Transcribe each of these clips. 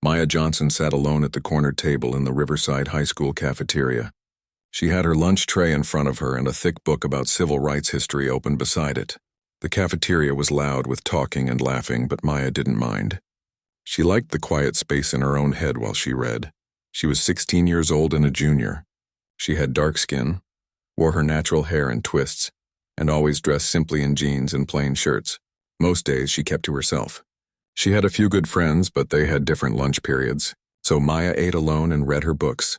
Maya Johnson sat alone at the corner table in the Riverside High School cafeteria. She had her lunch tray in front of her and a thick book about civil rights history open beside it. The cafeteria was loud with talking and laughing, but Maya didn't mind. She liked the quiet space in her own head while she read. She was 16 years old and a junior. She had dark skin, wore her natural hair in twists, and always dressed simply in jeans and plain shirts. Most days she kept to herself. She had a few good friends, but they had different lunch periods, so Maya ate alone and read her books.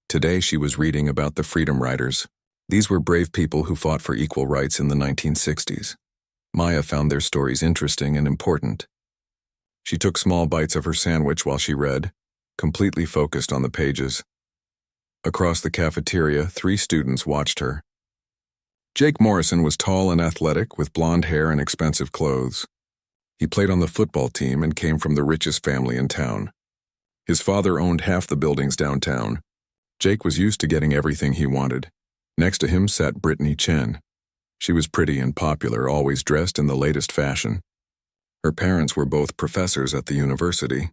Today she was reading about the Freedom Riders. These were brave people who fought for equal rights in the 1960s. Maya found their stories interesting and important. She took small bites of her sandwich while she read, completely focused on the pages. Across the cafeteria, 3 students watched her. Jake Morrison was tall and athletic, with blonde hair and expensive clothes. He played on the football team and came from the richest family in town. His father owned half the buildings downtown. Jake was used to getting everything he wanted. Next to him sat Brittany Chen. She was pretty and popular, always dressed in the latest fashion. Her parents were both professors at the university.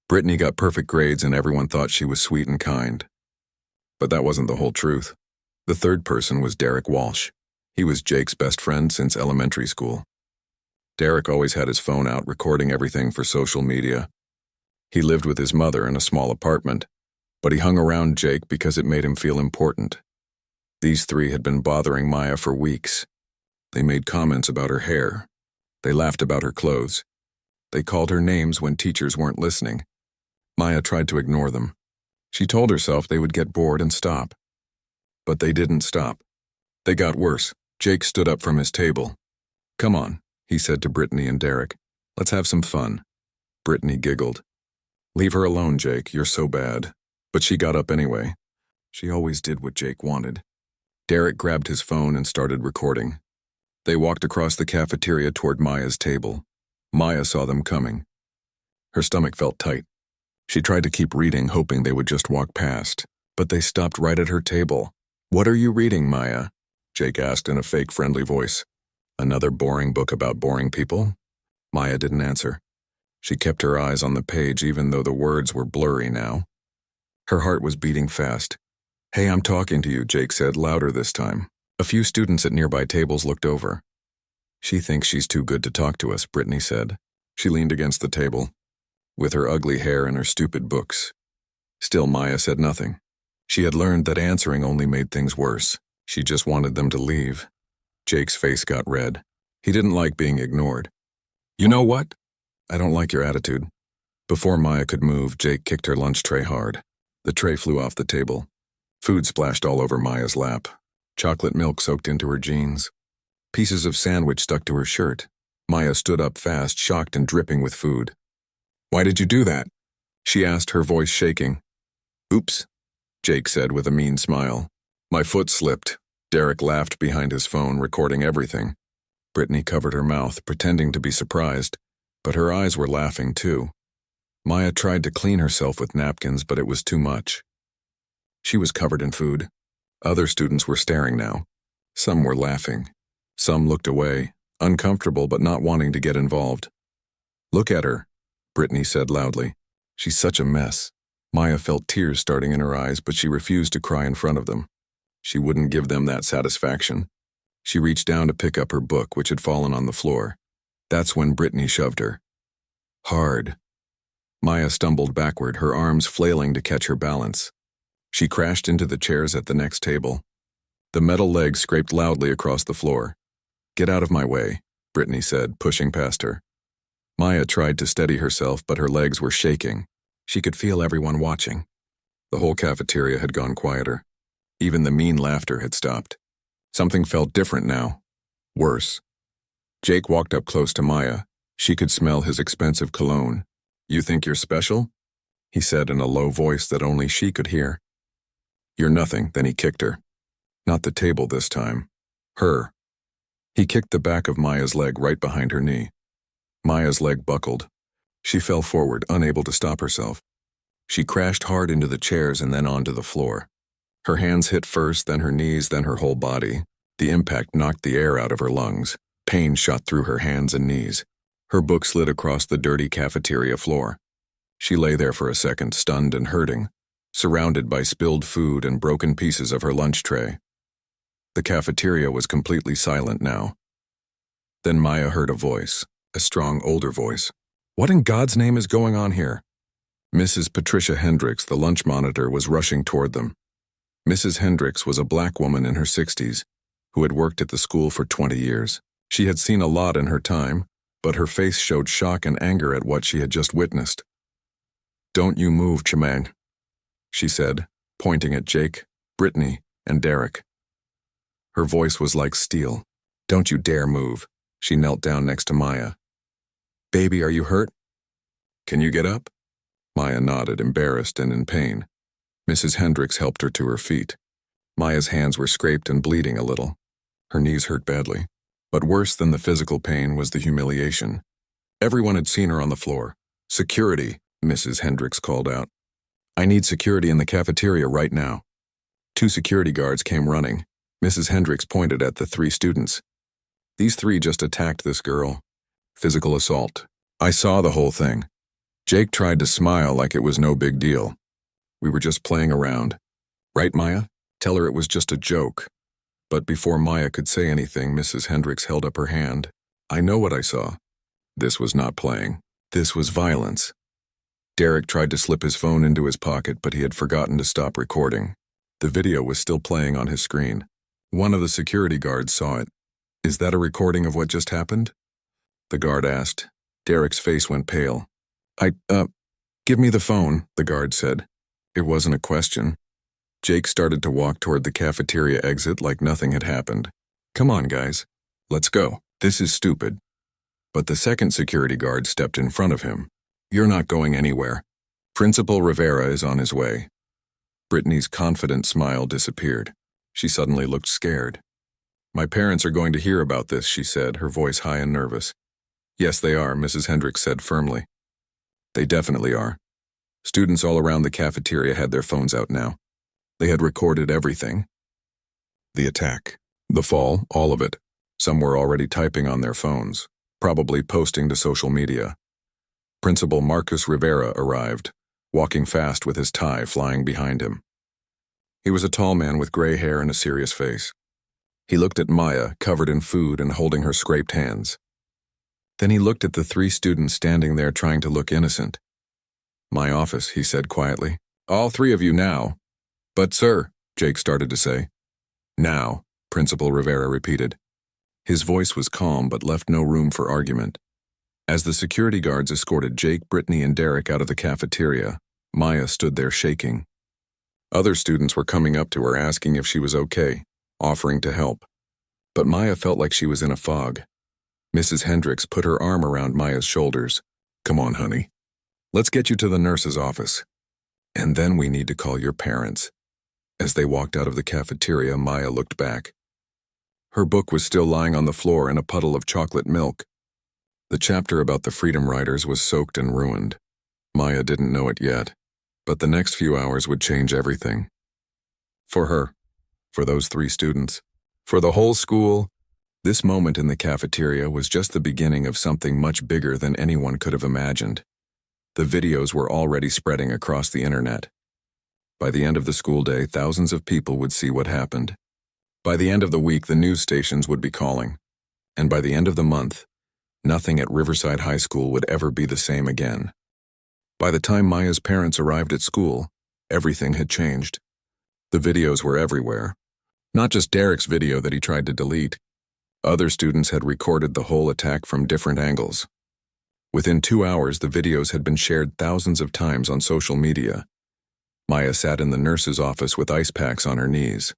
Brittany got perfect grades and everyone thought she was sweet and kind. But that wasn't the whole truth. The third person was Derek Walsh. He was Jake's best friend since elementary school. Derek always had his phone out recording everything for social media. He lived with his mother in a small apartment, but he hung around Jake because it made him feel important. These 3 had been bothering Maya for weeks. They made comments about her hair. They laughed about her clothes. They called her names when teachers weren't listening. Maya tried to ignore them. She told herself they would get bored and stop. But they didn't stop. They got worse. Jake stood up from his table. "Come on," he said to Brittany and Derek. "Let's have some fun." Brittany giggled. "Leave her alone, Jake. You're so bad." But she got up anyway. She always did what Jake wanted. Derek grabbed his phone and started recording. They walked across the cafeteria toward Maya's table. Maya saw them coming. Her stomach felt tight. She tried to keep reading, hoping they would just walk past, but they stopped right at her table. "What are you reading, Maya?" Jake asked in a fake friendly voice. "Another boring book about boring people?" Maya didn't answer. She kept her eyes on the page even though the words were blurry now. Her heart was beating fast. "Hey, I'm talking to you," Jake said, louder this time. A few students at nearby tables looked over. "She thinks she's too good to talk to us," Brittany said. She leaned against the table, with her ugly hair and her stupid books. Still, Maya said nothing. She had learned that answering only made things worse. She just wanted them to leave. Jake's face got red. He didn't like being ignored. "You know what? I don't like your attitude." Before Maya could move, Jake kicked her lunch tray hard. The tray flew off the table. Food splashed all over Maya's lap. Chocolate milk soaked into her jeans. Pieces of sandwich stuck to her shirt. Maya stood up fast, shocked and dripping with food. "Why did you do that?" she asked, her voice shaking. "Oops," Jake said with a mean smile. "My foot slipped." Derek laughed behind his phone, recording everything. Brittany covered her mouth, pretending to be surprised, but her eyes were laughing too. Maya tried to clean herself with napkins, but it was too much. She was covered in food. Other students were staring now. Some were laughing. Some looked away, uncomfortable but not wanting to get involved. "Look at her," Brittany said loudly. "She's such a mess." Maya felt tears starting in her eyes, but she refused to cry in front of them. She wouldn't give them that satisfaction. She reached down to pick up her book, which had fallen on the floor. That's when Brittany shoved her. Hard. Maya stumbled backward, her arms flailing to catch her balance. She crashed into the chairs at the next table. The metal legs scraped loudly across the floor. "Get out of my way," Brittany said, pushing past her. Maya tried to steady herself, but her legs were shaking. She could feel everyone watching. The whole cafeteria had gone quieter. Even the mean laughter had stopped. Something felt different now. Worse. Jake walked up close to Maya. She could smell his expensive cologne. "You think you're special?" he said in a low voice that only she could hear. "You're nothing," then he kicked her. Not the table this time. Her. He kicked the back of Maya's leg right behind her knee. Maya's leg buckled. She fell forward, unable to stop herself. She crashed hard into the chairs and then onto the floor. Her hands hit first, then her knees, then her whole body. The impact knocked the air out of her lungs. Pain shot through her hands and knees. Her book slid across the dirty cafeteria floor. She lay there for a second, stunned and hurting, surrounded by spilled food and broken pieces of her lunch tray. The cafeteria was completely silent now. Then Maya heard a voice, a strong, older voice. "What in God's name is going on here?" Mrs. Patricia Hendricks, the lunch monitor, was rushing toward them. Mrs. Hendricks was a black woman in her 60s who had worked at the school for 20 years. She had seen a lot in her time, but her face showed shock and anger at what she had just witnessed. "Don't you move, Chemang," she said, pointing at Jake, Brittany, and Derek. Her voice was like steel. "Don't you dare move." She knelt down next to Maya. "Baby, are you hurt? Can you get up?" Maya nodded, embarrassed and in pain. Mrs. Hendricks helped her to her feet. Maya's hands were scraped and bleeding a little. Her knees hurt badly. But worse than the physical pain was the humiliation. Everyone had seen her on the floor. "Security," Mrs. Hendricks called out. "I need security in the cafeteria right now." 2 security guards came running. Mrs. Hendricks pointed at the 3 students. "These 3 just attacked this girl. Physical assault. I saw the whole thing." Jake tried to smile like it was no big deal. "We were just playing around. Right, Maya? Tell her it was just a joke." But before Maya could say anything, Mrs. Hendricks held up her hand. "I know what I saw. This was not playing. This was violence." Derek tried to slip his phone into his pocket, but he had forgotten to stop recording. The video was still playing on his screen. One of the security guards saw it. "Is that a recording of what just happened?" the guard asked. Derek's face went pale. Give me the phone," the guard said. It wasn't a question. Jake started to walk toward the cafeteria exit like nothing had happened. "Come on, guys. Let's go. This is stupid." But the second security guard stepped in front of him. "You're not going anywhere. Principal Rivera is on his way." Brittany's confident smile disappeared. She suddenly looked scared. "My parents are going to hear about this," she said, her voice high and nervous. "Yes, they are," Mrs. Hendricks said firmly. "They definitely are." Students all around the cafeteria had their phones out now. They had recorded everything. The attack, the fall, all of it. Some were already typing on their phones, probably posting to social media. Principal Marcus Rivera arrived, walking fast with his tie flying behind him. He was a tall man with gray hair and a serious face. He looked at Maya, covered in food and holding her scraped hands. Then he looked at the 3 students standing there trying to look innocent. "My office," he said quietly. "All 3 of you now." "But sir," Jake started to say. "Now," Principal Rivera repeated. His voice was calm but left no room for argument. As the security guards escorted Jake, Brittany, and Derek out of the cafeteria, Maya stood there shaking. Other students were coming up to her asking if she was okay, offering to help. But Maya felt like she was in a fog. Mrs. Hendricks put her arm around Maya's shoulders. "Come on, honey. Let's get you to the nurse's office. And then we need to call your parents." As they walked out of the cafeteria, Maya looked back. Her book was still lying on the floor in a puddle of chocolate milk. The chapter about the Freedom Riders was soaked and ruined. Maya didn't know it yet, but the next few hours would change everything. For her, for those 3 students, for the whole school. This moment in the cafeteria was just the beginning of something much bigger than anyone could have imagined. The videos were already spreading across the internet. By the end of the school day, thousands of people would see what happened. By the end of the week, the news stations would be calling. And by the end of the month, nothing at Riverside High School would ever be the same again. By the time Maya's parents arrived at school, everything had changed. The videos were everywhere. Not just Derek's video that he tried to delete. Other students had recorded the whole attack from different angles. Within 2 hours, the videos had been shared thousands of times on social media. Maya sat in the nurse's office with ice packs on her knees.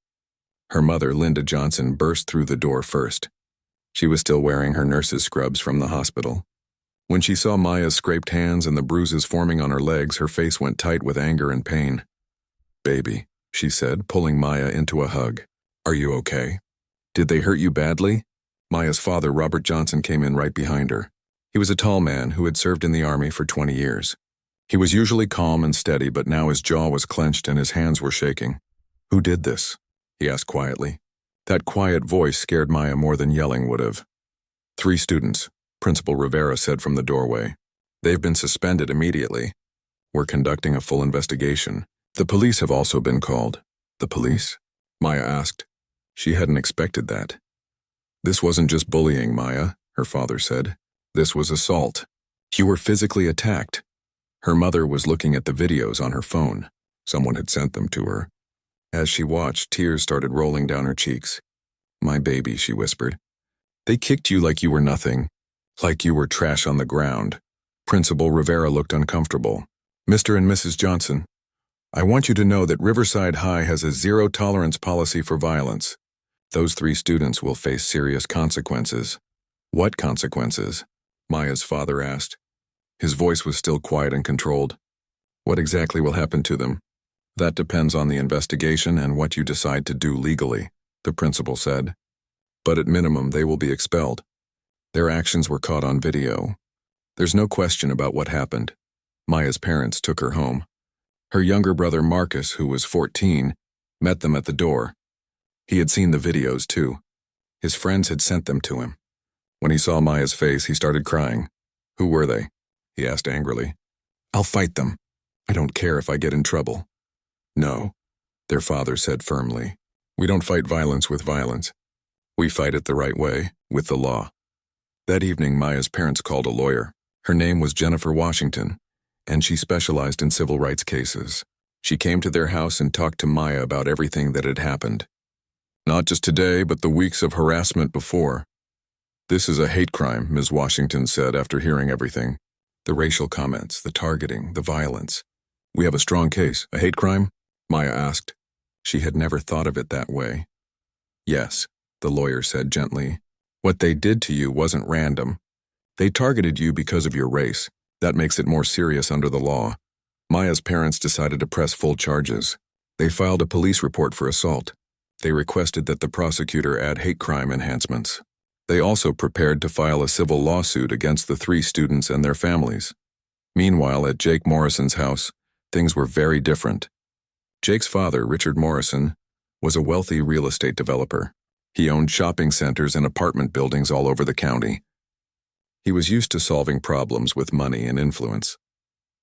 Her mother, Linda Johnson, burst through the door first. She was still wearing her nurse's scrubs from the hospital. When she saw Maya's scraped hands and the bruises forming on her legs, her face went tight with anger and pain. "Baby," she said, pulling Maya into a hug. "Are you okay? Did they hurt you badly?" Maya's father, Robert Johnson, came in right behind her. He was a tall man who had served in the Army for 20 years. He was usually calm and steady, but now his jaw was clenched and his hands were shaking. "Who did this?" he asked quietly. That quiet voice scared Maya more than yelling would have. 3 students, Principal Rivera said from the doorway. "They've been suspended immediately." We're conducting a full investigation. The police have also been called. The police? Maya asked. She hadn't expected that. This wasn't just bullying, Maya, her father said. This was assault. You were physically attacked. Her mother was looking at the videos on her phone. Someone had sent them to her. As she watched, tears started rolling down her cheeks. My baby, she whispered. They kicked you like you were nothing, like you were trash on the ground. Principal Rivera looked uncomfortable. Mr. and Mrs. Johnson, I want you to know that Riverside High has a zero-tolerance policy for violence. Those 3 students will face serious consequences. What consequences? Maya's father asked. His voice was still quiet and controlled. What exactly will happen to them? That depends on the investigation and what you decide to do legally, the principal said. But at minimum, they will be expelled. Their actions were caught on video. There's no question about what happened. Maya's parents took her home. Her younger brother Marcus, who was 14, met them at the door. He had seen the videos too. His friends had sent them to him. When he saw Maya's face, he started crying. Who were they? He asked angrily. I'll fight them. I don't care if I get in trouble. No, their father said firmly. We don't fight violence with violence. We fight it the right way, with the law. That evening, Maya's parents called a lawyer. Her name was Jennifer Washington, and she specialized in civil rights cases. She came to their house and talked to Maya about everything that had happened. Not just today, but the weeks of harassment before. This is a hate crime, Ms. Washington said after hearing everything. The racial comments, the targeting, the violence. We have a strong case. A hate crime? Maya asked. She had never thought of it that way. Yes, the lawyer said gently. What they did to you wasn't random. They targeted you because of your race. That makes it more serious under the law. Maya's parents decided to press full charges. They filed a police report for assault. They requested that the prosecutor add hate crime enhancements. They also prepared to file a civil lawsuit against the 3 students and their families. Meanwhile, at Jake Morrison's house, things were very different. Jake's father, Richard Morrison, was a wealthy real estate developer. He owned shopping centers and apartment buildings all over the county. He was used to solving problems with money and influence.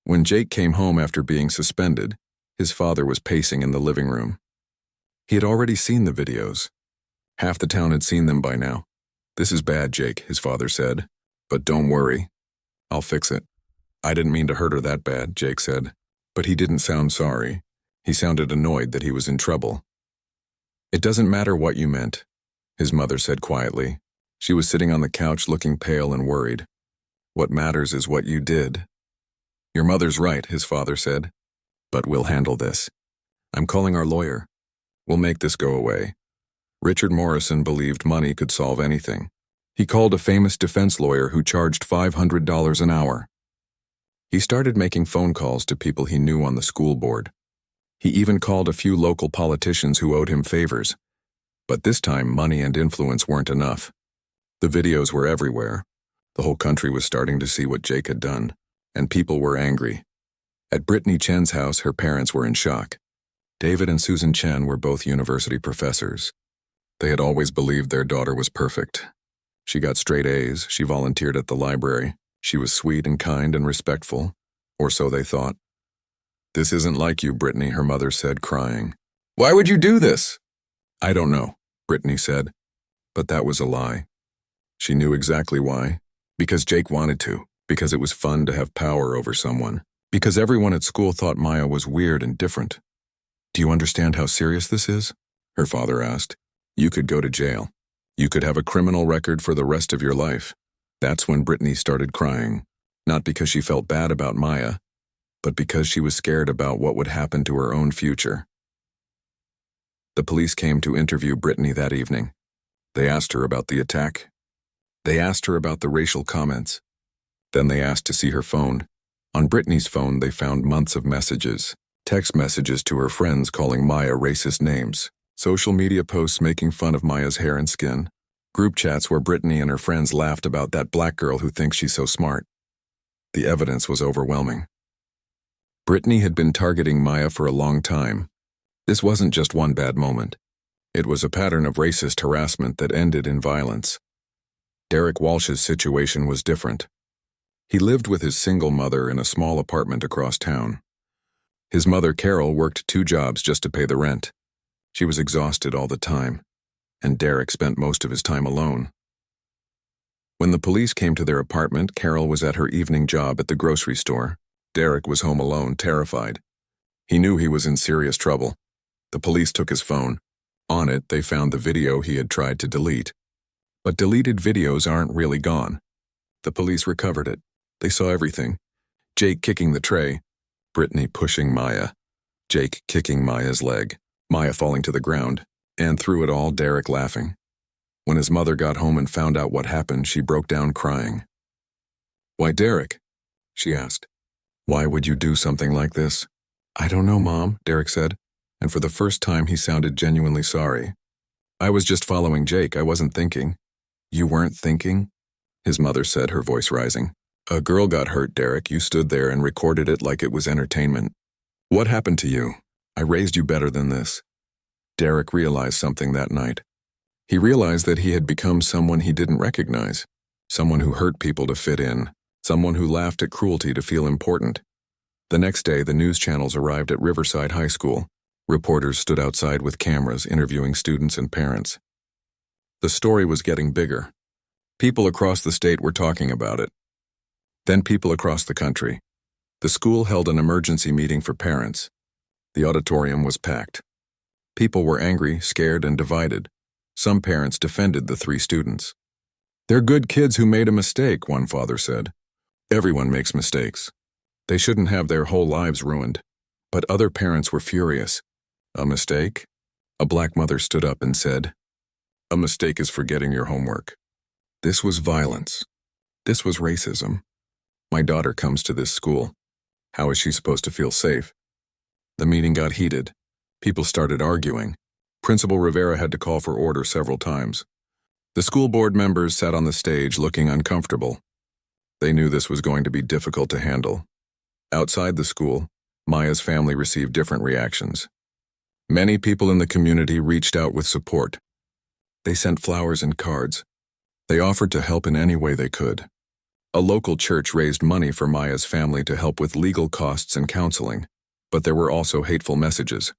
When Jake came home after being suspended, his father was pacing in the living room. He had already seen the videos. Half the town had seen them by now. This is bad, Jake, his father said. But don't worry. I'll fix it. I didn't mean to hurt her that bad, Jake said. But he didn't sound sorry. He sounded annoyed that he was in trouble. It doesn't matter what you meant, his mother said quietly. She was sitting on the couch looking pale and worried. What matters is what you did. Your mother's right, his father said. But we'll handle this. I'm calling our lawyer. We'll make this go away. Richard Morrison believed money could solve anything. He called a famous defense lawyer who charged $500 an hour. He started making phone calls to people he knew on the school board. He even called a few local politicians who owed him favors. But this time, money and influence weren't enough. The videos were everywhere. The whole country was starting to see what Jake had done, and people were angry. At Brittany Chen's house, her parents were in shock. David and Susan Chen were both university professors. They had always believed their daughter was perfect. She got straight A's, she volunteered at the library, she was sweet and kind and respectful, or so they thought. This isn't like you, Brittany, her mother said, crying. Why would you do this? I don't know, Brittany said. But that was a lie. She knew exactly why. Because Jake wanted to. Because it was fun to have power over someone. Because everyone at school thought Maya was weird and different. Do you understand how serious this is? Her father asked. You could go to jail. You could have a criminal record for the rest of your life. That's when Brittany started crying. Not because she felt bad about Maya, but because she was scared about what would happen to her own future. The police came to interview Brittany that evening. They asked her about the attack. They asked her about the racial comments. Then they asked to see her phone. On Brittany's phone, they found months of messages, text messages to her friends calling Maya racist names, social media posts making fun of Maya's hair and skin, group chats where Brittany and her friends laughed about that black girl who thinks she's so smart. The evidence was overwhelming. Brittany had been targeting Maya for a long time. This wasn't just one bad moment. It was a pattern of racist harassment that ended in violence. Derek Walsh's situation was different. He lived with his single mother in a small apartment across town. His mother, Carol, worked 2 jobs just to pay the rent. She was exhausted all the time, and Derek spent most of his time alone. When the police came to their apartment, Carol was at her evening job at the grocery store. Derek was home alone, terrified. He knew he was in serious trouble. The police took his phone. On it, they found the video he had tried to delete. But deleted videos aren't really gone. The police recovered it. They saw everything. Jake kicking the tray, Brittany pushing Maya, Jake kicking Maya's leg, Maya falling to the ground, and through it all, Derek laughing. When his mother got home and found out what happened, she broke down crying. "Why, Derek?" she asked. "Why would you do something like this?" "I don't know, Mom," Derek said, and for the first time he sounded genuinely sorry. "I was just following Jake, I wasn't thinking." "You weren't thinking?" his mother said, her voice rising. "A girl got hurt, Derek. You stood there and recorded it like it was entertainment. What happened to you? I raised you better than this." Derek realized something that night. He realized that he had become someone he didn't recognize, someone who hurt people to fit in, someone who laughed at cruelty to feel important. The next day, the news channels arrived at Riverside High School. Reporters stood outside with cameras interviewing students and parents. The story was getting bigger. People across the state were talking about it. Then people across the country. The school held an emergency meeting for parents. The auditorium was packed. People were angry, scared, and divided. Some parents defended the 3 students. "They're good kids who made a mistake," one father said. "Everyone makes mistakes. They shouldn't have their whole lives ruined." But other parents were furious. "A mistake?" A black mother stood up and said, "A mistake is forgetting your homework." This was violence. This was racism. My daughter comes to this school. How is she supposed to feel safe? The meeting got heated. People started arguing. Principal Rivera had to call for order several times. The school board members sat on the stage looking uncomfortable. They knew this was going to be difficult to handle. Outside the school, Maya's family received different reactions. Many people in the community reached out with support. They sent flowers and cards. They offered to help in any way they could. A local church raised money for Maya's family to help with legal costs and counseling, but there were also hateful messages.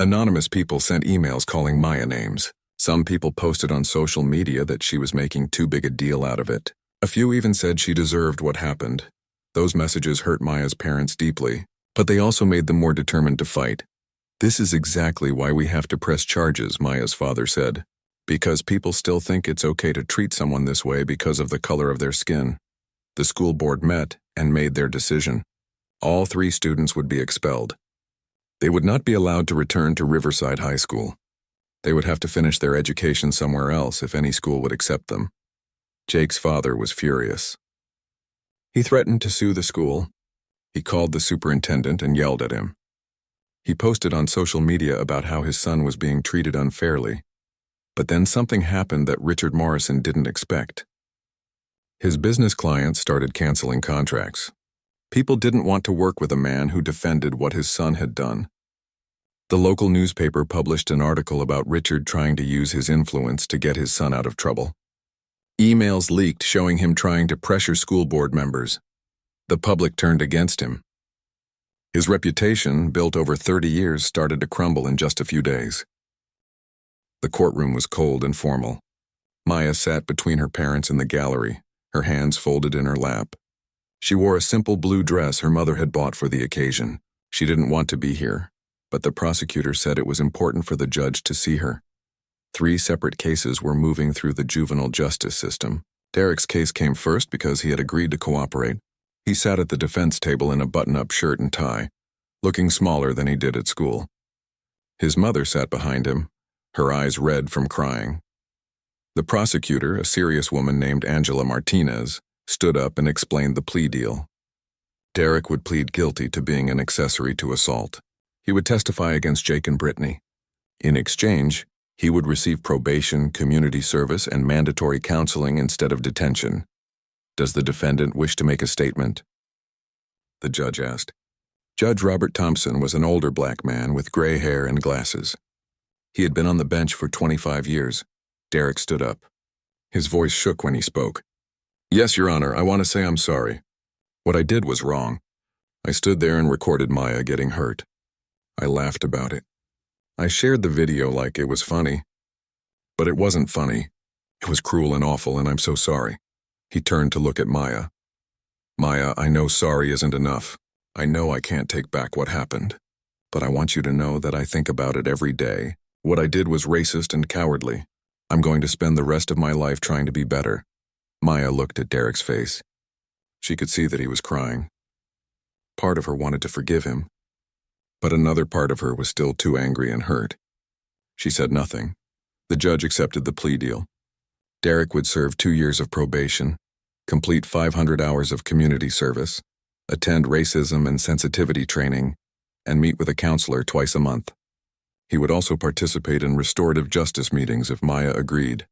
Anonymous people sent emails calling Maya names. Some people posted on social media that she was making too big a deal out of it. A few even said she deserved what happened. Those messages hurt Maya's parents deeply, but they also made them more determined to fight. "This is exactly why we have to press charges," Maya's father said. "Because people still think it's okay to treat someone this way because of the color of their skin." The school board met and made their decision. All 3 students would be expelled. They would not be allowed to return to Riverside High School. They would have to finish their education somewhere else if any school would accept them. Jake's father was furious. He threatened to sue the school. He called the superintendent and yelled at him. He posted on social media about how his son was being treated unfairly. But then something happened that Richard Morrison didn't expect. His business clients started canceling contracts. People didn't want to work with a man who defended what his son had done. The local newspaper published an article about Richard trying to use his influence to get his son out of trouble. Emails leaked showing him trying to pressure school board members. The public turned against him. His reputation, built over 30 years, started to crumble in just a few days. The courtroom was cold and formal. Maya sat between her parents in the gallery, her hands folded in her lap. She wore a simple blue dress her mother had bought for the occasion. She didn't want to be here, but the prosecutor said it was important for the judge to see her. 3 separate cases were moving through the juvenile justice system. Derek's case came first because he had agreed to cooperate. He sat at the defense table in a button-up shirt and tie, looking smaller than he did at school. His mother sat behind him, her eyes red from crying. The prosecutor, a serious woman named Angela Martinez, stood up and explained the plea deal. Derek would plead guilty to being an accessory to assault. He would testify against Jake and Brittany. In exchange, he would receive probation, community service, and mandatory counseling instead of detention. Does the defendant wish to make a statement? The judge asked. Judge Robert Thompson was an older black man with gray hair and glasses. He had been on the bench for 25 years. Derek stood up. His voice shook when he spoke. Yes, Your Honor, I want to say I'm sorry. What I did was wrong. I stood there and recorded Maya getting hurt. I laughed about it. I shared the video like it was funny. But it wasn't funny. It was cruel and awful, and I'm so sorry. He turned to look at Maya. Maya, I know sorry isn't enough. I know I can't take back what happened. But I want you to know that I think about it every day. What I did was racist and cowardly. I'm going to spend the rest of my life trying to be better. Maya looked at Derek's face. She could see that he was crying. Part of her wanted to forgive him, but another part of her was still too angry and hurt. She said nothing. The judge accepted the plea deal. Derek would serve 2 years of probation, complete 500 hours of community service, attend racism and sensitivity training, and meet with a counselor twice a month. He would also participate in restorative justice meetings if Maya agreed.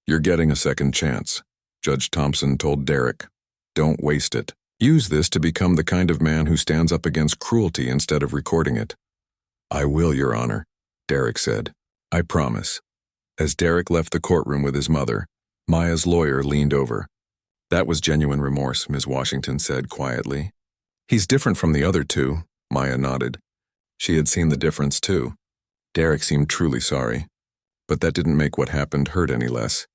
You're getting a second chance, Judge Thompson told Derek. Don't waste it. Use this to become the kind of man who stands up against cruelty instead of recording it. I will, Your Honor, Derek said. I promise. As Derek left the courtroom with his mother, Maya's lawyer leaned over. That was genuine remorse, Ms. Washington said quietly. He's different from the other two, Maya nodded. She had seen the difference too. Derek seemed truly sorry, but that didn't make what happened hurt any less.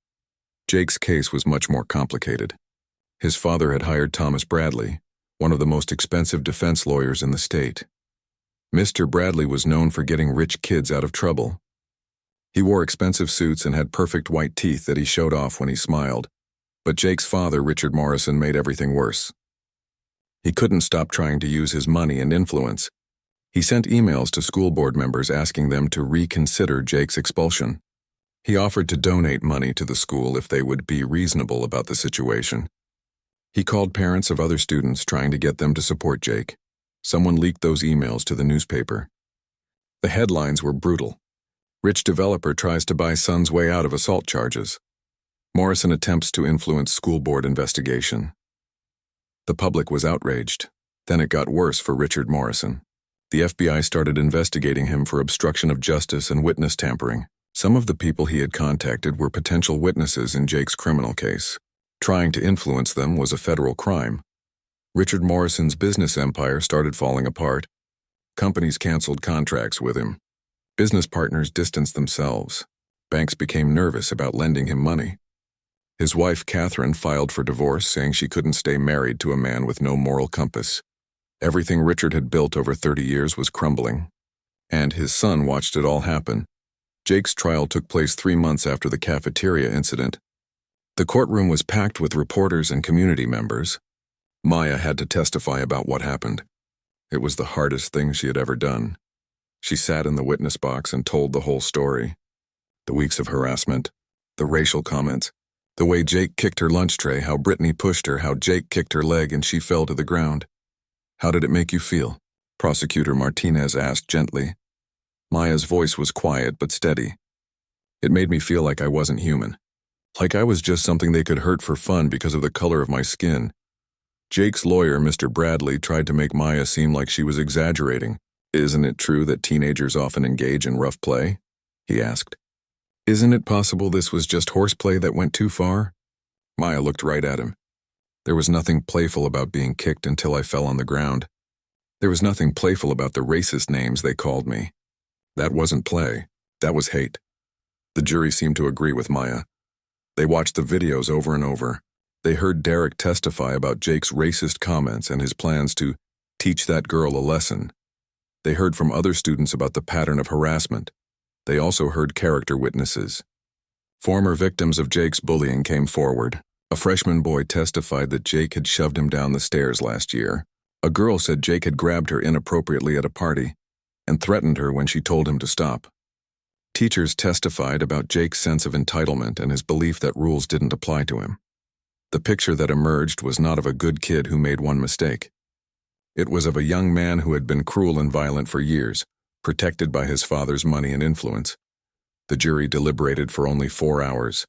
Jake's case was much more complicated. His father had hired Thomas Bradley, one of the most expensive defense lawyers in the state. Mr. Bradley was known for getting rich kids out of trouble. He wore expensive suits and had perfect white teeth that he showed off when he smiled, but Jake's father, Richard Morrison, made everything worse. He couldn't stop trying to use his money and influence. He sent emails to school board members asking them to reconsider Jake's expulsion. He offered to donate money to the school if they would be reasonable about the situation. He called parents of other students trying to get them to support Jake. Someone leaked those emails to the newspaper. The headlines were brutal. Rich developer tries to buy son's way out of assault charges. Morrison attempts to influence school board investigation. The public was outraged. Then it got worse for Richard Morrison. The FBI started investigating him for obstruction of justice and witness tampering. Some of the people he had contacted were potential witnesses in Jake's criminal case. Trying to influence them was a federal crime. Richard Morrison's business empire started falling apart. Companies canceled contracts with him. Business partners distanced themselves. Banks became nervous about lending him money. His wife, Catherine, filed for divorce, saying she couldn't stay married to a man with no moral compass. Everything Richard had built over 30 years was crumbling. And his son watched it all happen. Jake's trial took place 3 months after the cafeteria incident. The courtroom was packed with reporters and community members. Maya had to testify about what happened. It was the hardest thing she had ever done. She sat in the witness box and told the whole story. The weeks of harassment, the racial comments, the way Jake kicked her lunch tray, how Brittany pushed her, how Jake kicked her leg and she fell to the ground. How did it make you feel? Prosecutor Martinez asked gently. Maya's voice was quiet but steady. It made me feel like I wasn't human. Like I was just something they could hurt for fun because of the color of my skin. Jake's lawyer, Mr. Bradley, tried to make Maya seem like she was exaggerating. Isn't it true that teenagers often engage in rough play? He asked. Isn't it possible this was just horseplay that went too far? Maya looked right at him. There was nothing playful about being kicked until I fell on the ground. There was nothing playful about the racist names they called me. That wasn't play. That was hate. The jury seemed to agree with Maya. They watched the videos over and over. They heard Derek testify about Jake's racist comments and his plans to teach that girl a lesson. They heard from other students about the pattern of harassment. They also heard character witnesses. Former victims of Jake's bullying came forward. A freshman boy testified that Jake had shoved him down the stairs last year. A girl said Jake had grabbed her inappropriately at a party and threatened her when she told him to stop. Teachers testified about Jake's sense of entitlement and his belief that rules didn't apply to him. The picture that emerged was not of a good kid who made one mistake. It was of a young man who had been cruel and violent for years, protected by his father's money and influence. The jury deliberated for only 4 hours.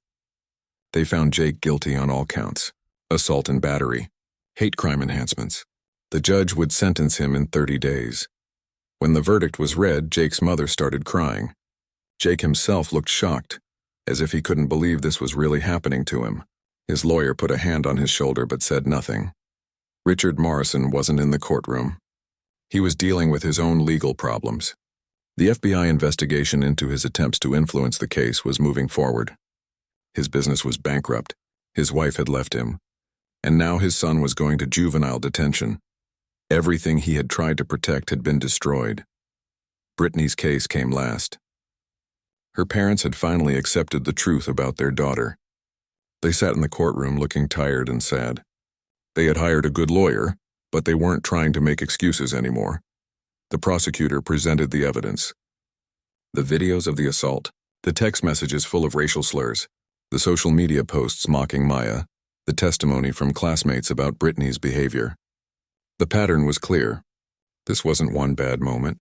They found Jake guilty on all counts: assault and battery, hate crime enhancements. The judge would sentence him in 30 days. When the verdict was read, Jake's mother started crying. Jake himself looked shocked, as if he couldn't believe this was really happening to him. His lawyer put a hand on his shoulder but said nothing. Richard Morrison wasn't in the courtroom. He was dealing with his own legal problems. The FBI investigation into his attempts to influence the case was moving forward. His business was bankrupt, his wife had left him, and now his son was going to juvenile detention. Everything he had tried to protect had been destroyed. Brittany's case came last. Her parents had finally accepted the truth about their daughter. They sat in the courtroom looking tired and sad. They had hired a good lawyer, but they weren't trying to make excuses anymore. The prosecutor presented the evidence. The videos of the assault, the text messages full of racial slurs, the social media posts mocking Maya, the testimony from classmates about Brittany's behavior. The pattern was clear. This wasn't one bad moment.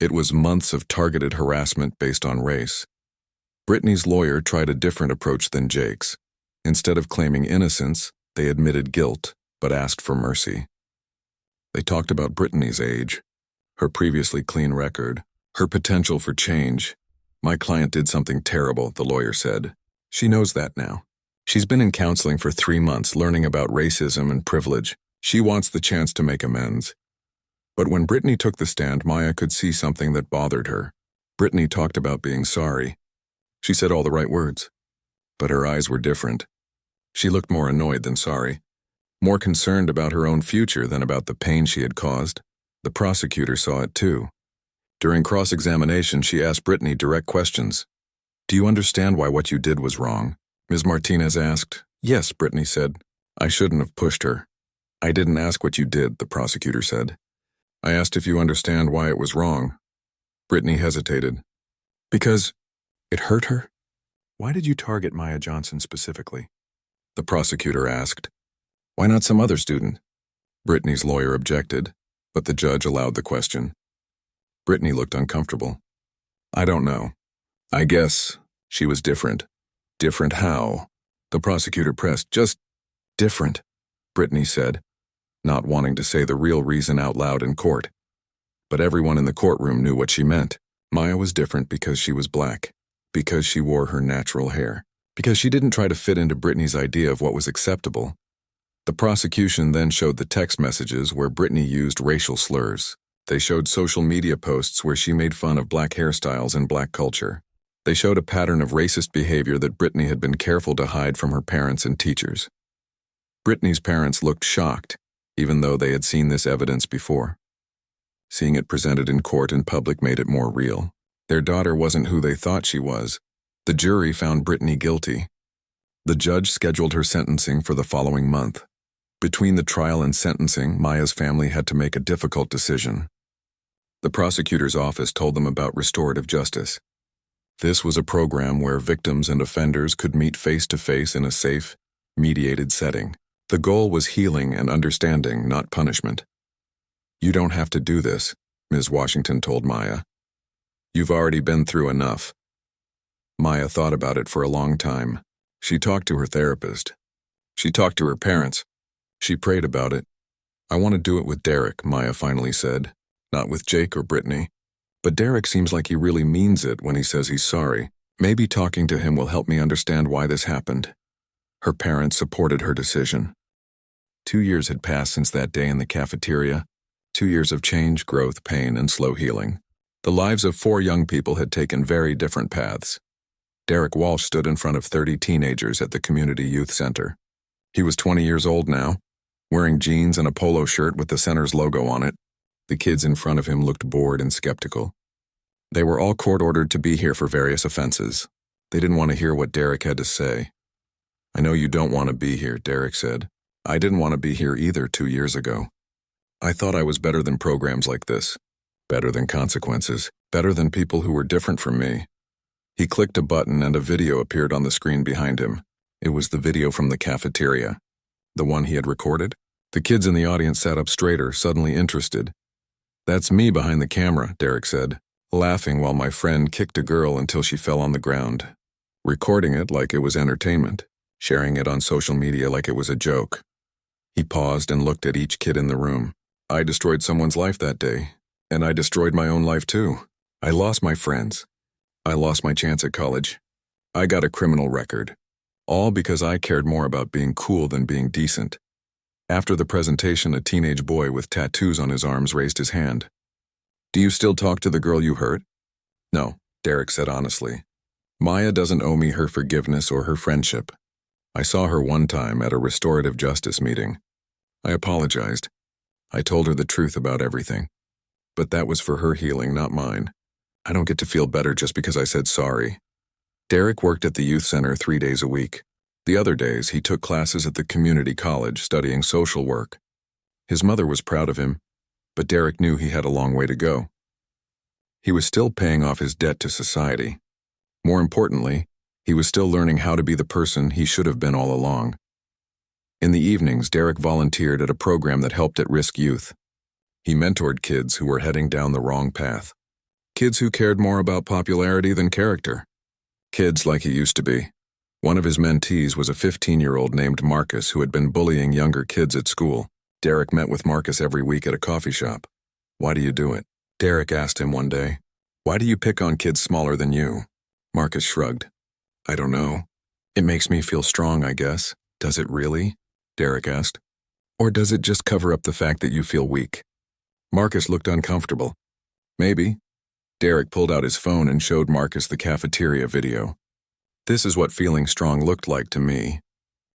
It was months of targeted harassment based on race. Brittany's lawyer tried a different approach than Jake's. Instead of claiming innocence, they admitted guilt, but asked for mercy. They talked about Brittany's age, her previously clean record, her potential for change. "My client did something terrible," the lawyer said. "She knows that now. She's been in counseling for 3 months learning about racism and privilege. She wants the chance to make amends." But when Brittany took the stand, Maya could see something that bothered her. Brittany talked about being sorry. She said all the right words. But her eyes were different. She looked more annoyed than sorry, more concerned about her own future than about the pain she had caused. The prosecutor saw it too. During cross-examination, she asked Brittany direct questions. "Do you understand why what you did was wrong?" Ms. Martinez asked. "Yes," Brittany said. "I shouldn't have pushed her." "I didn't ask what you did," the prosecutor said. "I asked if you understand why it was wrong." Brittany hesitated. "Because it hurt her?" "Why did you target Maya Johnson specifically?" The prosecutor asked. "Why not some other student?" Brittany's lawyer objected, but the judge allowed the question. Brittany looked uncomfortable. "I don't know. I guess she was different." "Different how?" The prosecutor pressed. "Just different," Brittany said, not wanting to say the real reason out loud in court. But everyone in the courtroom knew what she meant. Maya was different because she was black, because she wore her natural hair, because she didn't try to fit into Brittany's idea of what was acceptable. The prosecution then showed the text messages where Brittany used racial slurs. They showed social media posts where she made fun of black hairstyles and black culture. They showed a pattern of racist behavior that Brittany had been careful to hide from her parents and teachers. Brittany's parents looked shocked, even though they had seen this evidence before. Seeing it presented in court in public made it more real. Their daughter wasn't who they thought she was. The jury found Brittany guilty. The judge scheduled her sentencing for the following month. Between the trial and sentencing, Maya's family had to make a difficult decision. The prosecutor's office told them about restorative justice. This was a program where victims and offenders could meet face-to-face in a safe, mediated setting. The goal was healing and understanding, not punishment. "You don't have to do this," Ms. Washington told Maya. "You've already been through enough." Maya thought about it for a long time. She talked to her therapist. She talked to her parents. She prayed about it. "I want to do it with Derek," Maya finally said. "Not with Jake or Brittany. But Derek seems like he really means it when he says he's sorry. Maybe talking to him will help me understand why this happened." Her parents supported her decision. 2 years had passed since that day in the cafeteria. 2 years of change, growth, pain, and slow healing. The lives of 4 young people had taken very different paths. Derek Walsh stood in front of 30 teenagers at the Community Youth Center. He was 20 years old now, wearing jeans and a polo shirt with the center's logo on it. The kids in front of him looked bored and skeptical. They were all court-ordered to be here for various offenses. They didn't want to hear what Derek had to say. "I know you don't want to be here," Derek said. "I didn't want to be here either 2 years ago. I thought I was better than programs like this, better than consequences, better than people who were different from me." He clicked a button and a video appeared on the screen behind him. It was the video from the cafeteria, the one he had recorded. The kids in the audience sat up straighter, suddenly interested. "That's me behind the camera," Derek said, laughing while my friend kicked a girl until she fell on the ground, recording it like it was entertainment, sharing it on social media like it was a joke. He paused and looked at each kid in the room. "I destroyed someone's life that day, and I destroyed my own life too. I lost my friends. I lost my chance at college. I got a criminal record. All because I cared more about being cool than being decent. After the presentation, a teenage boy with tattoos on his arms raised his hand. "Do you still talk to the girl you hurt?" "No," Derek said honestly. "Maya doesn't owe me her forgiveness or her friendship. I saw her one time at a restorative justice meeting. I apologized. I told her the truth about everything. But that was for her healing, not mine. I don't get to feel better just because I said sorry." Derek worked at the youth center 3 days a week. The other days, he took classes at the community college studying social work. His mother was proud of him, but Derek knew he had a long way to go. He was still paying off his debt to society. More importantly, he was still learning how to be the person he should have been all along. In the evenings, Derek volunteered at a program that helped at-risk youth. He mentored kids who were heading down the wrong path. Kids who cared more about popularity than character. Kids like he used to be. One of his mentees was a 15-year-old named Marcus who had been bullying younger kids at school. Derek met with Marcus every week at a coffee shop. "Why do you do it?" Derek asked him one day. "Why do you pick on kids smaller than you?" Marcus shrugged. "I don't know. It makes me feel strong, I guess." "Does it really?" Derek asked. "Or does it just cover up the fact that you feel weak?" Marcus looked uncomfortable. "Maybe." Derek pulled out his phone and showed Marcus the cafeteria video. "This is what feeling strong looked like to me.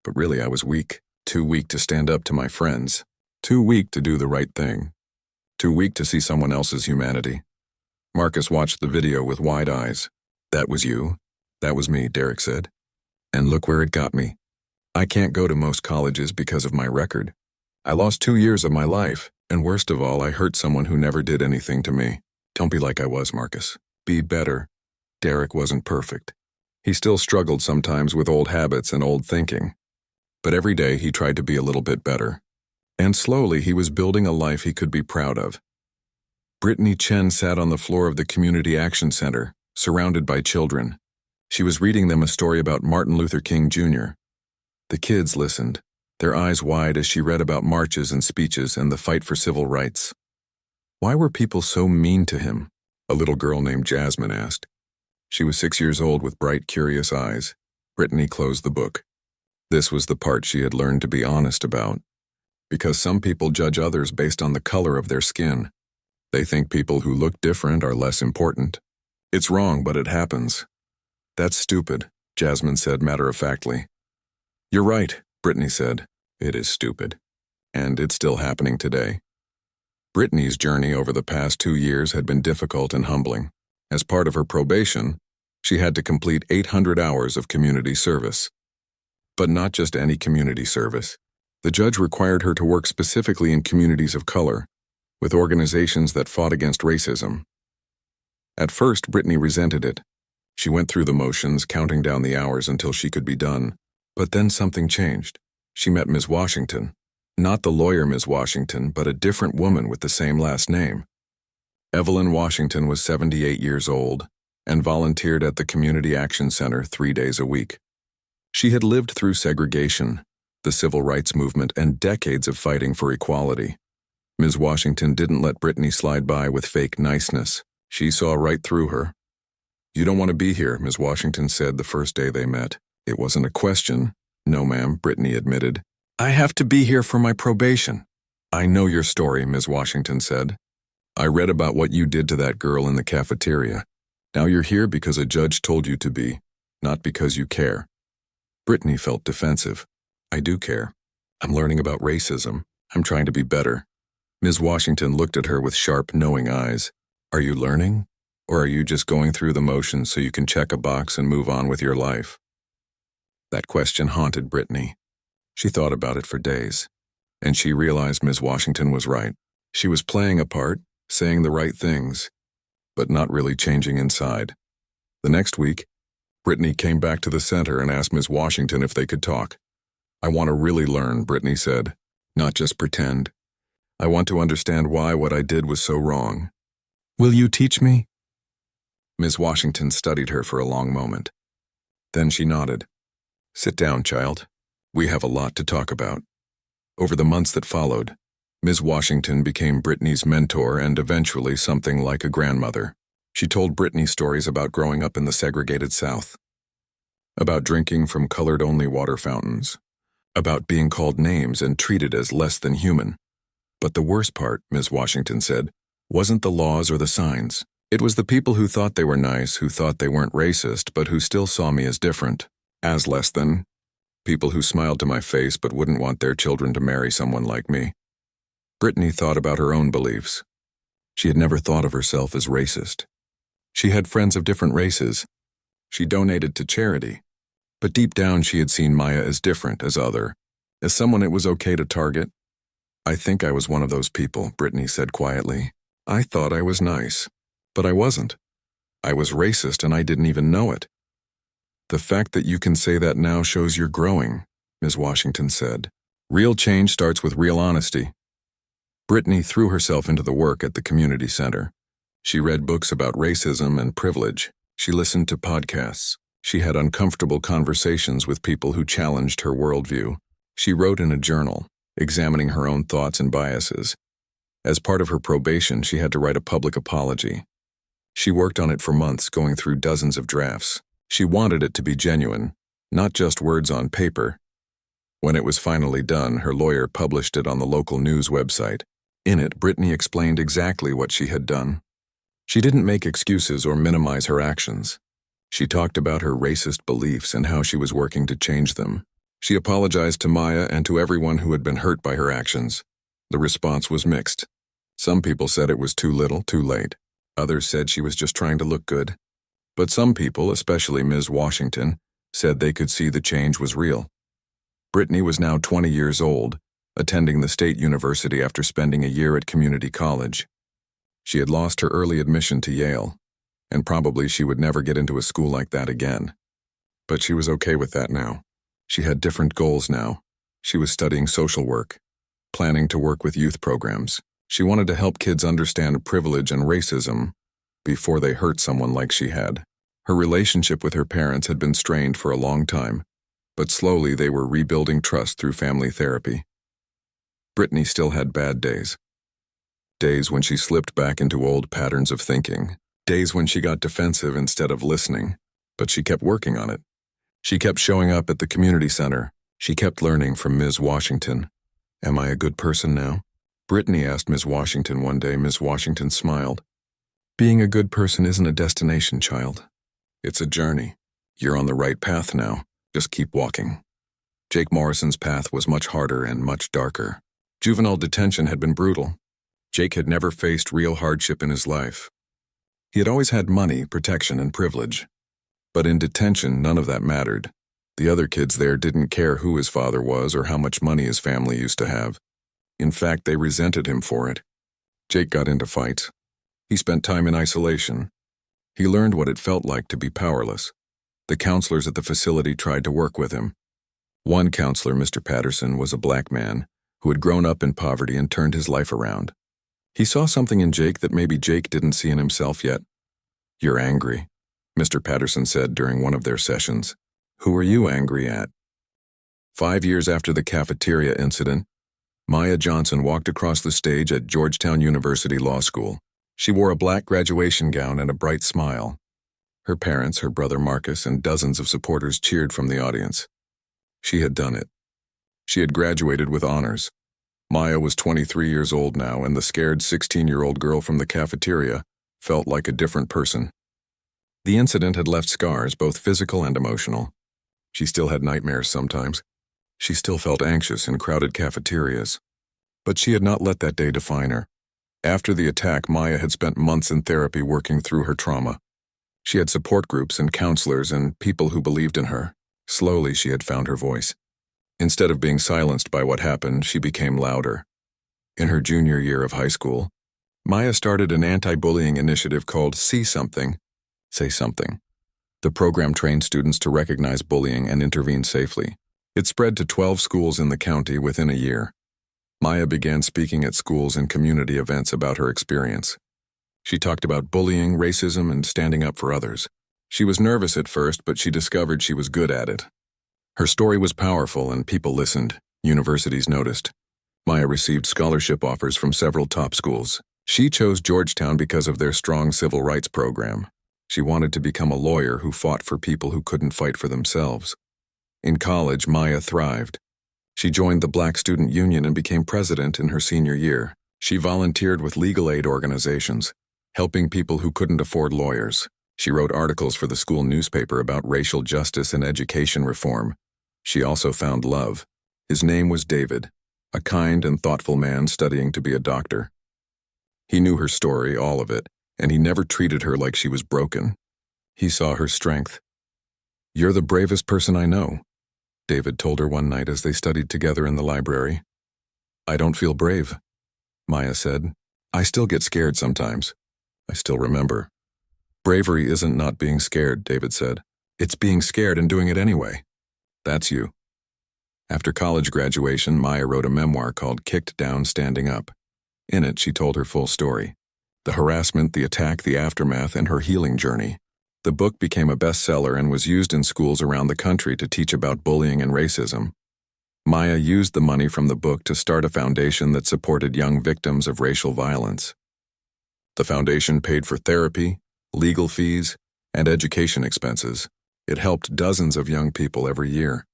But really I was weak. Too weak to stand up to my friends. Too weak to do the right thing. Too weak to see someone else's humanity." Marcus watched the video with wide eyes. "That was you?" "That was me," Derek said. "And look where it got me. I can't go to most colleges because of my record. I lost 2 years of my life, and worst of all, I hurt someone who never did anything to me. Don't be like I was, Marcus. Be better." Derek wasn't perfect. He still struggled sometimes with old habits and old thinking. But every day he tried to be a little bit better. And slowly he was building a life he could be proud of. Brittany Chen sat on the floor of the Community Action Center, surrounded by children. She was reading them a story about Martin Luther King Jr. The kids listened, their eyes wide as she read about marches and speeches and the fight for civil rights. Why were people so mean to him? A little girl named Jasmine asked. She was 6 years old with bright, curious eyes. Brittany closed the book. This was the part she had learned to be honest about. Because some people judge others based on the color of their skin. They think people who look different are less important. It's wrong, but it happens. "That's stupid," Jasmine said matter-of-factly. "You're right," Brittany said. "It is stupid. And it's still happening today." Brittany's journey over the past 2 years had been difficult and humbling. As part of her probation, she had to complete 800 hours of community service. But not just any community service. The judge required her to work specifically in communities of color, with organizations that fought against racism. At first, Brittany resented it. She went through the motions, counting down the hours until she could be done. But then something changed. She met Ms. Washington. Not the lawyer Ms. Washington, but a different woman with the same last name. Evelyn Washington was 78 years old and volunteered at the Community Action Center 3 days a week. She had lived through segregation, the civil rights movement, and decades of fighting for equality. Ms. Washington didn't let Brittany slide by with fake niceness. She saw right through her. "You don't want to be here," Ms. Washington said the first day they met. It wasn't a question. "No, ma'am," Brittany admitted. "I have to be here for my probation." "I know your story," Ms. Washington said. "I read about what you did to that girl in the cafeteria. Now you're here because a judge told you to be, not because you care." Brittany felt defensive. "I do care. I'm learning about racism. I'm trying to be better." Ms. Washington looked at her with sharp, knowing eyes. "Are you learning? Or are you just going through the motions so you can check a box and move on with your life?" That question haunted Brittany. She thought about it for days, and she realized Ms. Washington was right. She was playing a part, saying the right things, but not really changing inside. The next week, Brittany came back to the center and asked Ms. Washington if they could talk. "I want to really learn," Brittany said, "not just pretend. I want to understand why what I did was so wrong. Will you teach me?" Ms. Washington studied her for a long moment. Then she nodded. "Sit down, child. We have a lot to talk about." Over the months that followed, Ms. Washington became Brittany's mentor and eventually something like a grandmother. She told Brittany stories about growing up in the segregated South. about drinking from colored-only water fountains, about being called names and treated as less than human. But the worst part, Ms. Washington said, wasn't the laws or the signs. It was the people who thought they were nice, who thought they weren't racist, but who still saw me as different, as less than. People who smiled to my face but wouldn't want their children to marry someone like me. Brittany thought about her own beliefs. She had never thought of herself as racist. She had friends of different races. She donated to charity. But deep down she had seen Maya as different, as other, as someone it was okay to target. I think I was one of those people, Brittany said quietly. I thought I was nice, but I wasn't. I was racist and I didn't even know it. The fact that you can say that now shows you're growing, Ms. Washington said. Real change starts with real honesty. Brittany threw herself into the work at the community center. She read books about racism and privilege. She listened to podcasts. She had uncomfortable conversations with people who challenged her worldview. She wrote in a journal, examining her own thoughts and biases. As part of her probation, she had to write a public apology. She worked on it for months, going through dozens of drafts. She wanted it to be genuine, not just words on paper. When it was finally done, her lawyer published it on the local news website. In it, Brittany explained exactly what she had done. She didn't make excuses or minimize her actions. She talked about her racist beliefs and how she was working to change them. She apologized to Maya and to everyone who had been hurt by her actions. The response was mixed. Some people said it was too little, too late. Others said she was just trying to look good. But some people, especially Ms. Washington, said they could see the change was real. Brittany was now 20 years old, attending the state university after spending a year at community college. She had lost her early admission to Yale, and probably she would never get into a school like that again. But she was okay with that now. She had different goals now. She was studying social work, planning to work with youth programs. She wanted to help kids understand privilege and racism before they hurt someone like she had. Her relationship with her parents had been strained for a long time, but slowly they were rebuilding trust through family therapy. Brittany still had bad days. Days when she slipped back into old patterns of thinking. Days when she got defensive instead of listening. But she kept working on it. She kept showing up at the community center. She kept learning from Ms. Washington. Am I a good person now? Brittany asked Ms. Washington one day. Ms. Washington smiled. Being a good person isn't a destination, child. It's a journey. You're on the right path now. Just keep walking. Jake Morrison's path was much harder and much darker. Juvenile detention had been brutal. Jake had never faced real hardship in his life. He had always had money, protection, and privilege. But in detention, none of that mattered. The other kids there didn't care who his father was or how much money his family used to have. In fact, they resented him for it. Jake got into fights. He spent time in isolation. He learned what it felt like to be powerless. The counselors at the facility tried to work with him. One counselor, Mr. Patterson, was a black man who had grown up in poverty and turned his life around. He saw something in Jake that maybe Jake didn't see in himself yet. You're angry, Mr. Patterson said during one of their sessions. Who are you angry at? 5 years after the cafeteria incident, Maya Johnson walked across the stage at Georgetown University Law School. She wore a black graduation gown and a bright smile. Her parents, her brother Marcus, and dozens of supporters cheered from the audience. She had done it. She had graduated with honors. Maya was 23 years old now, and the scared 16-year-old girl from the cafeteria felt like a different person. The incident had left scars, both physical and emotional. She still had nightmares sometimes. She still felt anxious in crowded cafeterias. But she had not let that day define her. After the attack, Maya had spent months in therapy working through her trauma. She had support groups and counselors and people who believed in her. Slowly, she had found her voice. Instead of being silenced by what happened, she became louder. In her junior year of high school, Maya started an anti-bullying initiative called See Something, Say Something. The program trained students to recognize bullying and intervene safely. It spread to 12 schools in the county within a year. Maya began speaking at schools and community events about her experience. She talked about bullying, racism, and standing up for others. She was nervous at first, but she discovered she was good at it. Her story was powerful and people listened. Universities noticed. Maya received scholarship offers from several top schools. She chose Georgetown because of their strong civil rights program. She wanted to become a lawyer who fought for people who couldn't fight for themselves. In college, Maya thrived. She joined the Black Student Union and became president in her senior year. She volunteered with legal aid organizations, helping people who couldn't afford lawyers. She wrote articles for the school newspaper about racial justice and education reform. She also found love. His name was David, a kind and thoughtful man studying to be a doctor. He knew her story, all of it, and he never treated her like she was broken. He saw her strength. "You're the bravest person I know," David told her one night as they studied together in the library. "I don't feel brave," Maya said. "I still get scared sometimes. I still remember." "Bravery isn't not being scared," David said. "It's being scared and doing it anyway. That's you." After college graduation, Maya wrote a memoir called Kicked Down, Standing Up. In it, she told her full story: the harassment, the attack, the aftermath, and her healing journey. The book became a bestseller and was used in schools around the country to teach about bullying and racism. Maya used the money from the book to start a foundation that supported young victims of racial violence. The foundation paid for therapy, legal fees, and education expenses. It helped dozens of young people every year.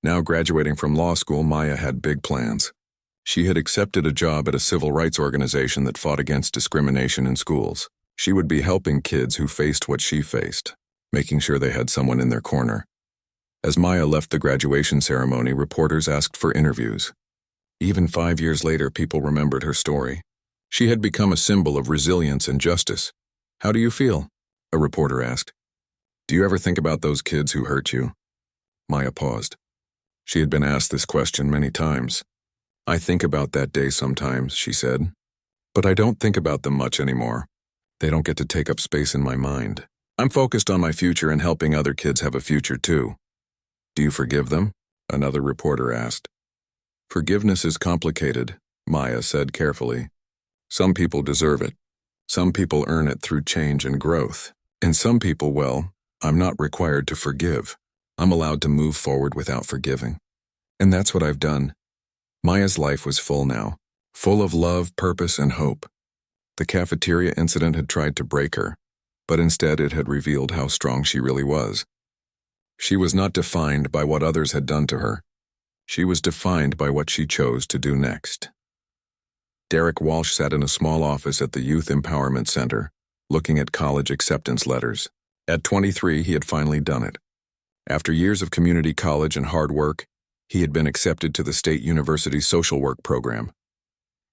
Now graduating from law school, Maya had big plans. She had accepted a job at a civil rights organization that fought against discrimination in schools. She would be helping kids who faced what she faced, making sure they had someone in their corner. As Maya left the graduation ceremony, reporters asked for interviews. Even 5 years later, people remembered her story. She had become a symbol of resilience and justice. "How do you feel?" a reporter asked. "Do you ever think about those kids who hurt you?" Maya paused. She had been asked this question many times. "I think about that day sometimes," she said. "But I don't think about them much anymore. They don't get to take up space in my mind. I'm focused on my future and helping other kids have a future too." "Do you forgive them?" another reporter asked. "Forgiveness is complicated," Maya said carefully. "Some people deserve it. Some people earn it through change and growth. And some people, well, I'm not required to forgive. I'm allowed to move forward without forgiving. And that's what I've done." Maya's life was full now, full of love, purpose, and hope. The cafeteria incident had tried to break her, but instead it had revealed how strong she really was. She was not defined by what others had done to her. She was defined by what she chose to do next. Derek Walsh sat in a small office at the Youth Empowerment Center, looking at college acceptance letters. At 23, he had finally done it. After years of community college and hard work, he had been accepted to the State University social work program.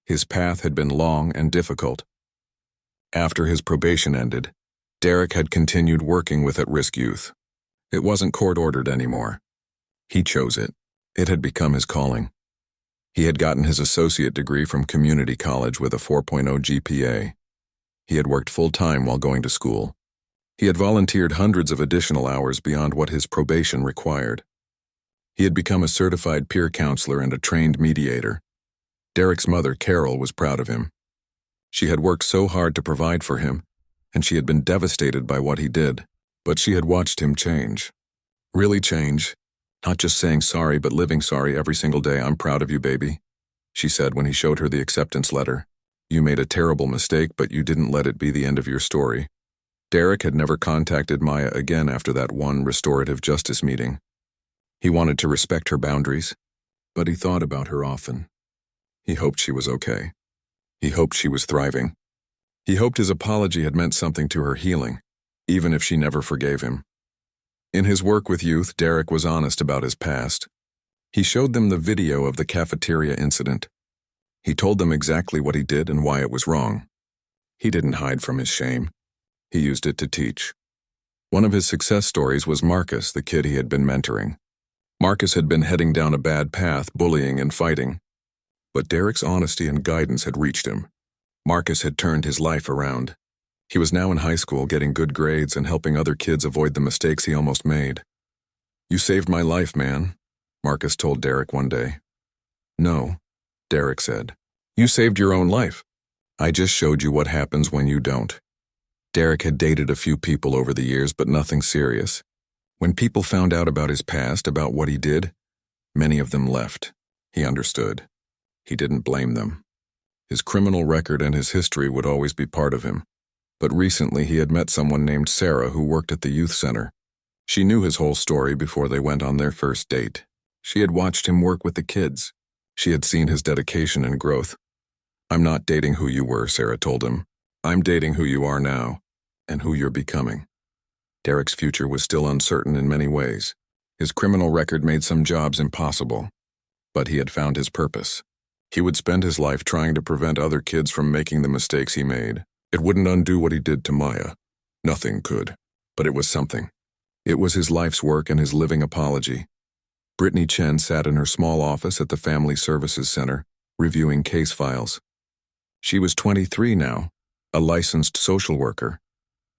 His path had been long and difficult. After his probation ended, Derek had continued working with at-risk youth. It wasn't court-ordered anymore. He chose it. It had become his calling. He had gotten his associate degree from community college with a 4.0 GPA. He had worked full-time while going to school. He had volunteered hundreds of additional hours beyond what his probation required. He had become a certified peer counselor and a trained mediator. Derek's mother, Carol, was proud of him. She had worked so hard to provide for him, and she had been devastated by what he did, but she had watched him change. Really change. Not just saying sorry, but living sorry every single day. "I'm proud of you, baby," she said when he showed her the acceptance letter. "You made a terrible mistake, but you didn't let it be the end of your story." Derek had never contacted Maya again after that one restorative justice meeting. He wanted to respect her boundaries, but he thought about her often. He hoped she was okay. He hoped she was thriving. He hoped his apology had meant something to her healing, even if she never forgave him. In his work with youth, Derek was honest about his past. He showed them the video of the cafeteria incident. He told them exactly what he did and why it was wrong. He didn't hide from his shame. He used it to teach. One of his success stories was Marcus, the kid he had been mentoring. Marcus had been heading down a bad path, bullying and fighting. But Derek's honesty and guidance had reached him. Marcus had turned his life around. He was now in high school, getting good grades and helping other kids avoid the mistakes he almost made. "You saved my life, man," Marcus told Derek one day. "No," Derek said. "You saved your own life. I just showed you what happens when you don't." Derek had dated a few people over the years, but nothing serious. When people found out about his past, about what he did, many of them left. He understood. He didn't blame them. His criminal record and his history would always be part of him. But recently he had met someone named Sarah who worked at the youth center. She knew his whole story before they went on their first date. She had watched him work with the kids. She had seen his dedication and growth. "I'm not dating who you were," Sarah told him. "I'm dating who you are now, and who you're becoming." Derek's future was still uncertain in many ways. His criminal record made some jobs impossible, but he had found his purpose. He would spend his life trying to prevent other kids from making the mistakes he made. It wouldn't undo what he did to Maya. Nothing could, but it was something. It was his life's work and his living apology. Brittany Chen sat in her small office at the Family Services Center, reviewing case files. She was 23 now, a licensed social worker,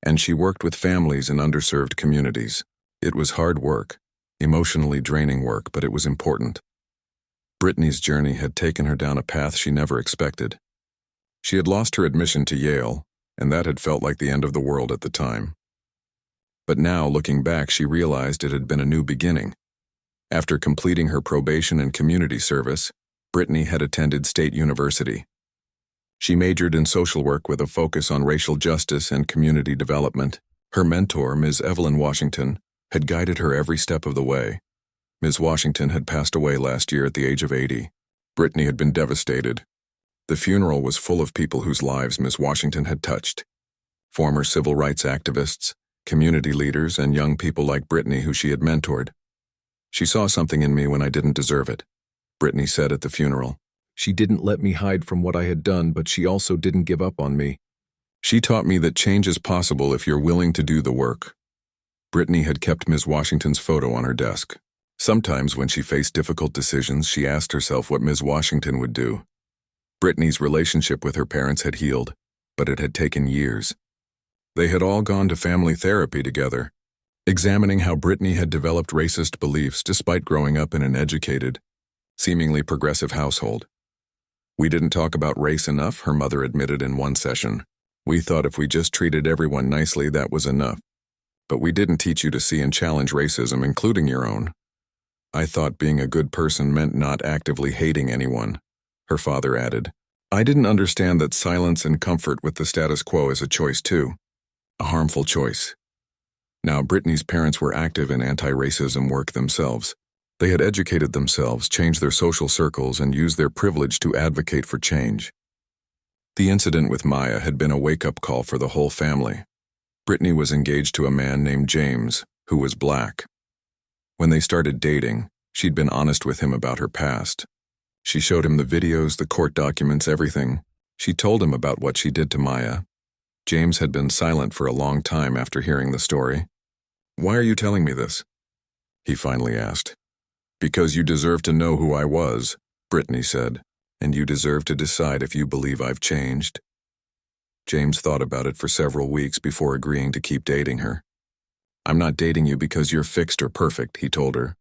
and she worked with families in underserved communities. It was hard work, emotionally draining work, but it was important. Brittany's journey had taken her down a path she never expected. She had lost her admission to Yale, and that had felt like the end of the world at the time. But now, looking back, she realized it had been a new beginning. After completing her probation and community service, Brittany had attended State University. She majored in social work with a focus on racial justice and community development. Her mentor, Ms. Evelyn Washington, had guided her every step of the way. Ms. Washington had passed away last year at the age of 80. Brittany had been devastated. The funeral was full of people whose lives Ms. Washington had touched. Former civil rights activists, community leaders, and young people like Brittany who she had mentored. "She saw something in me when I didn't deserve it," Brittany said at the funeral. "She didn't let me hide from what I had done, but she also didn't give up on me. She taught me that change is possible if you're willing to do the work." Brittany had kept Ms. Washington's photo on her desk. Sometimes when she faced difficult decisions, she asked herself what Ms. Washington would do. Brittany's relationship with her parents had healed, but it had taken years. They had all gone to family therapy together, examining how Brittany had developed racist beliefs despite growing up in an educated, seemingly progressive household. "We didn't talk about race enough," her mother admitted in one session. "We thought if we just treated everyone nicely, that was enough. But we didn't teach you to see and challenge racism, including your own. I thought being a good person meant not actively hating anyone," her father added. "I didn't understand that silence and comfort with the status quo is a choice too. A harmful choice." Now, Brittany's parents were active in anti-racism work themselves. They had educated themselves, changed their social circles, and used their privilege to advocate for change. The incident with Maya had been a wake-up call for the whole family. Brittany was engaged to a man named James, who was black. When they started dating, she'd been honest with him about her past. She showed him the videos, the court documents, everything. She told him about what she did to Maya. James had been silent for a long time after hearing the story. "Why are you telling me this?" he finally asked. "Because you deserve to know who I was," Brittany said, "and you deserve to decide if you believe I've changed." James thought about it for several weeks before agreeing to keep dating her. "I'm not dating you because you're fixed or perfect," he told her.